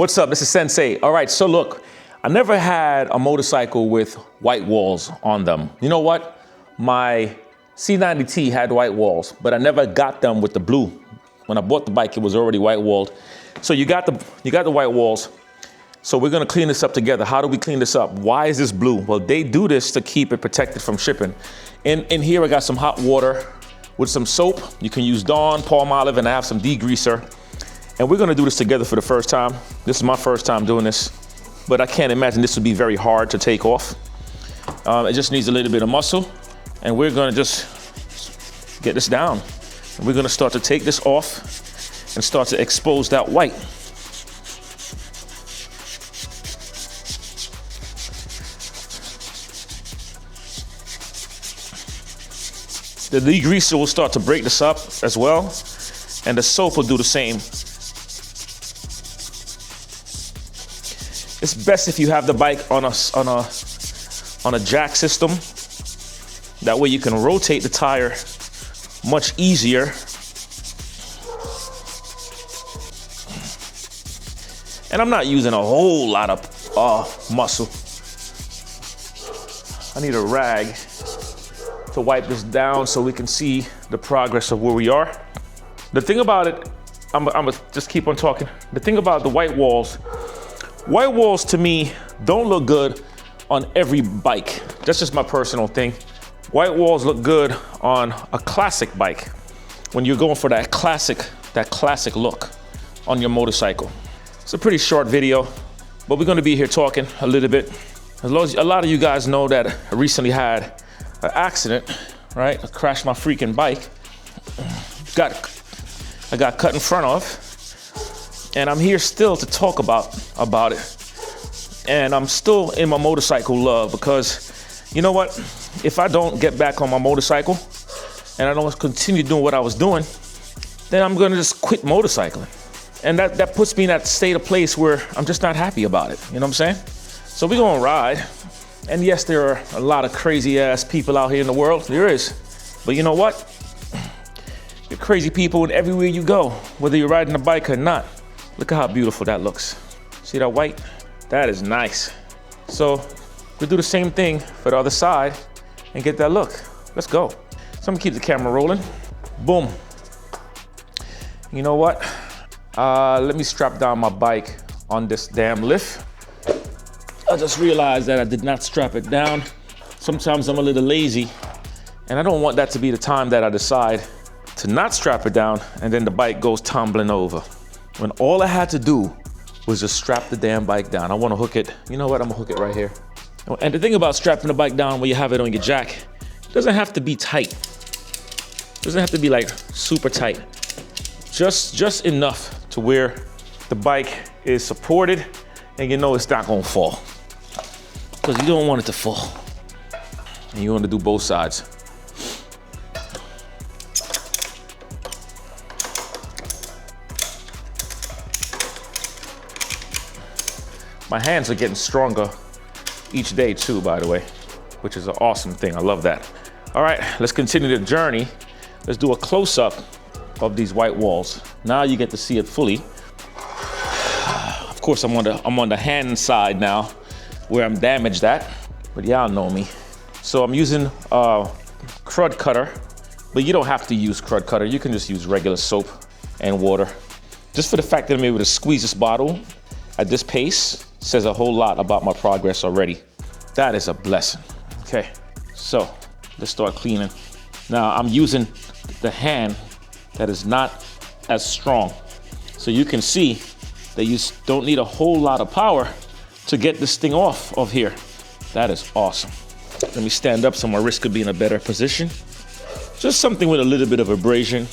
What's up? This is Sensei. All right, so look, I never had a motorcycle with white walls on them. You know what? My C90T had white walls, but I never got them with the blue. When I bought the bike, it was already white walled. So you got the white walls. So we're gonna clean this up together. How do we clean this up? Why is this blue? Well, they do this to keep it protected from shipping. In here, I got some hot water with some soap. You can use Dawn, Palm Olive, and I have some degreaser. And we're gonna do this together for the first time. This is my first time doing this, but I can't imagine this would be very hard to take off. It just needs a little bit of muscle, and we're gonna just get this down. And we're gonna start to take this off and start to expose that white. The degreaser will start to break this up as well, and the soap will do the same. It's best if you have the bike on a jack system. That way you can rotate the tire much easier. And I'm not using a whole lot of muscle. I need a rag to wipe this down so we can see the progress of where we are. The thing about it, I'm gonna just keep on talking. The thing about the white walls to me don't look good on every bike. That's just my personal thing. White walls look good on a classic bike when you're going for that classic look on your motorcycle. It's a pretty short video, but we're gonna be here talking a little bit. A lot of you guys know that I recently had an accident, right? I crashed my freaking bike. I got cut in front of, and I'm here still to talk about it. And I'm still in my motorcycle love because, you know what? If I don't get back on my motorcycle and I don't continue doing what I was doing, then I'm gonna just quit motorcycling. And that puts me in that state of place where I'm just not happy about it. You know what I'm saying? So we're gonna ride. And yes, there are a lot of crazy ass people out here in the world. There is. But you know what? You're crazy people in everywhere you go, whether you're riding a bike or not. Look at how beautiful that looks. See that white? That is nice. So we'll do the same thing for the other side and get that look. Let's go. So I'm gonna keep the camera rolling. Boom. You know what? Let me strap down my bike on this damn lift. I just realized that I did not strap it down. Sometimes I'm a little lazy, and I don't want that to be the time that I decide to not strap it down and then the bike goes tumbling over. When all I had to do was just strap the damn bike down. I wanna hook it. You know what? I'm gonna hook it right here. And the thing about strapping the bike down when you have it on your jack, it doesn't have to be tight. It doesn't have to be like super tight. Just enough to where the bike is supported and you know it's not gonna fall. Because you don't want it to fall. And you want to do both sides. My hands are getting stronger each day too, by the way, which is an awesome thing. I love that. All right, let's continue the journey. Let's do a close-up of these white walls. Now you get to see it fully. Of course, I'm on the hand side now, where I'm damaged at, but y'all know me. So I'm using a crud cutter, but you don't have to use crud cutter. You can just use regular soap and water. Just for the fact that I'm able to squeeze this bottle at this pace says a whole lot about my progress already. That is a blessing. Okay, so let's start cleaning. Now I'm using the hand that is not as strong. So you can see that you don't need a whole lot of power to get this thing off of here. That is awesome. Let me stand up so my wrist could be in a better position. Just something with a little bit of abrasion.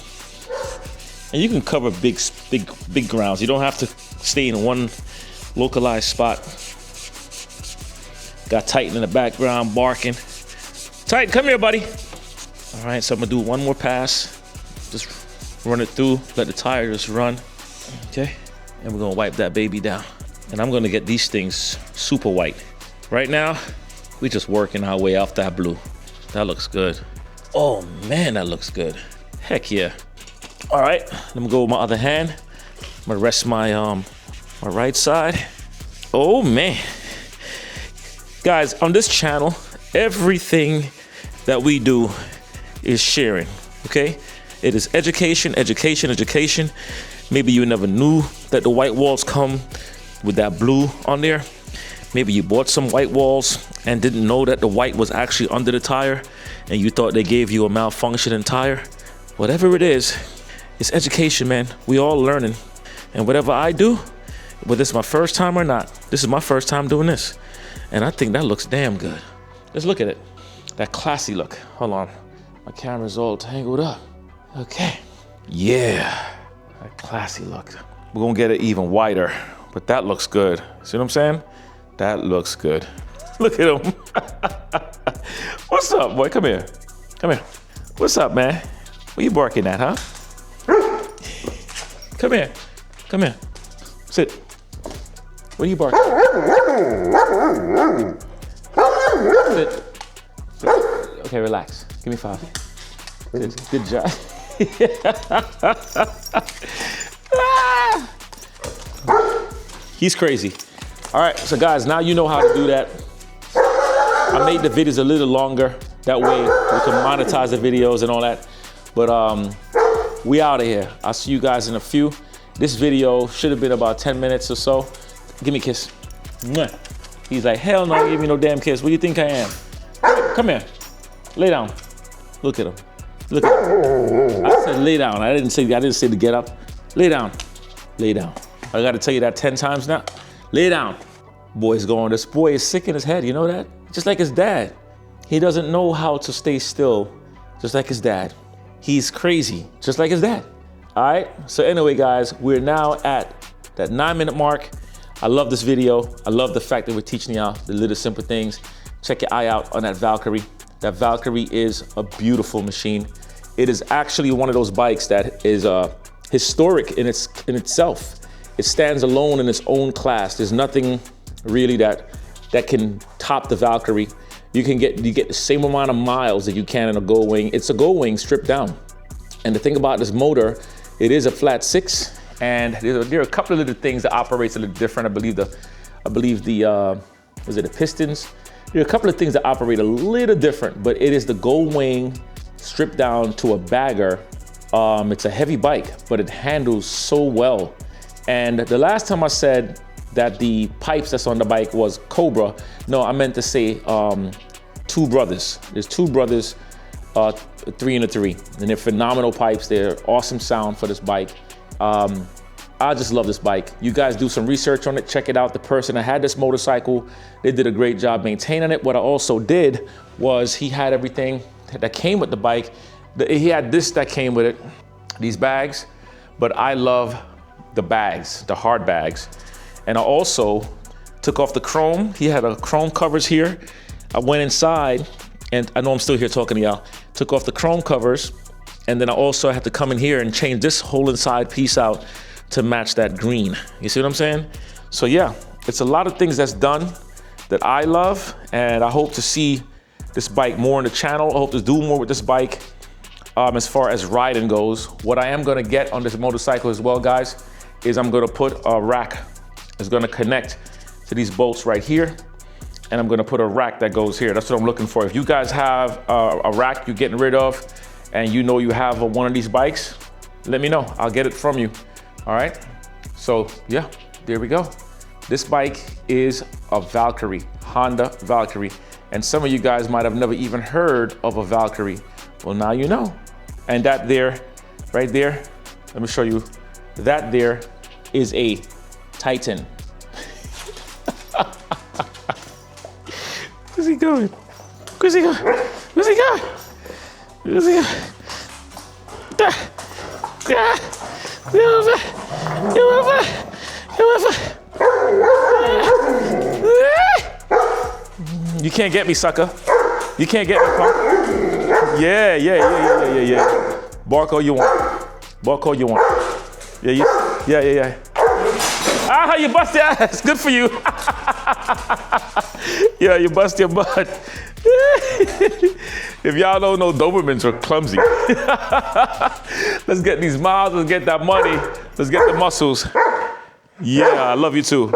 And you can cover big grounds. You don't have to stay in one localized spot. Got Titan in the background barking. Titan, come here, buddy. All right, so I'm gonna do one more pass. Just run it through, let the tire just run. Okay, and we're gonna wipe that baby down. And I'm gonna get these things super white. Right now, we just working our way off that blue. That looks good. Oh man, that looks good. Heck yeah. All right, let me go with my other hand. I'm gonna rest my My right side. Oh man. Guys, on this channel, everything that we do is sharing, okay? It is education, education, education. Maybe you never knew that the white walls come with that blue on there. Maybe you bought some white walls and didn't know that the white was actually under the tire and you thought they gave you a malfunctioning tire. Whatever it is, it's education, man. We all learning. And whatever I do, whether it's my first time or not, this is my first time doing this. And I think that looks damn good. Let's look at it. That classy look. Hold on. My camera's all tangled up. Okay. Yeah. That classy look. We're gonna get it even wider, but that looks good. See what I'm saying? That looks good. Look at him. What's up, boy? Come here. Come here. What's up, man? What you barking at, huh? Come here. Come here. Sit. What are you barking? Sit. Okay, relax. Give me 5. Good job. He's crazy. All right, so guys, now you know how to do that. I made the videos a little longer. That way we can monetize the videos and all that. But we out of here. I'll see you guys in a few. This video should have been about 10 minutes or so. Give me a kiss. Mwah. He's like, hell no, give me no damn kiss. What do you think I am? Come here. Lay down. Look at him. Look at him. I said lay down. I didn't say to get up. Lay down. Lay down. I gotta tell you that 10 times now. Lay down. Boy's going, this boy is sick in his head, you know that? Just like his dad. He doesn't know how to stay still, just like his dad. He's crazy, just like his dad. All right, so anyway, guys, we're now at that 9-minute mark. I love this video. I love the fact that we're teaching y'all the little simple things. Check your eye out on that Valkyrie. That Valkyrie is a beautiful machine. It is actually one of those bikes that is historic in itself. It stands alone in its own class. There's nothing really that can top the Valkyrie. You get the same amount of miles that you can in a Gull Wing. It's a Gull Wing stripped down. And the thing about this motor, it is a flat 6, and there are a couple of little things that operates a little different. I believe the was it the pistons? There are a couple of things that operate a little different, but it is the Gull Wing stripped down to a bagger. It's a heavy bike, but it handles so well. And the last time I said that the pipes that's on the bike was Cobra, no, I meant to say 2 brothers. There's 2 brothers, 3 and a 3, and they're phenomenal pipes. They're awesome sound for this bike. I just love this bike. You guys do some research on it, check it out. The person that had this motorcycle, they did a great job maintaining it. What I also did was he had everything that came with the bike. He had this that came with it, these bags, but I love the bags, the hard bags. And I also took off the chrome. He had a chrome covers here. I went inside, and I know I'm still here talking to y'all. Took off the chrome covers, and then I also had to come in here and change this whole inside piece out to match that green. You see what I'm saying? So yeah, it's a lot of things that's done that I love, and I hope to see this bike more on the channel. I hope to do more with this bike as far as riding goes. What I am gonna get on this motorcycle as well, guys, is I'm gonna put a rack. It's gonna connect to these bolts right here, and I'm gonna put a rack that goes here. That's what I'm looking for. If you guys have a rack you're getting rid of, and you know you have one of these bikes, let me know. I'll get it from you. All right, so yeah, there we go. This bike is a Valkyrie, Honda Valkyrie. And some of you guys might have never even heard of a Valkyrie. Well, now you know. And that there, right there, let me show you. That there is a Titan. Where's he going? Where's he going? Where's he going? Where's he going? You can't get me, sucker. You can't get me, punk. Yeah. Bark all you want. Bark all you want. Yeah. Ah, you bust your ass. Good for you. Yeah, you bust your butt. If y'all don't know, Dobermans are clumsy. Let's get these miles, let's get that money, let's get the muscles. Yeah, I love you too.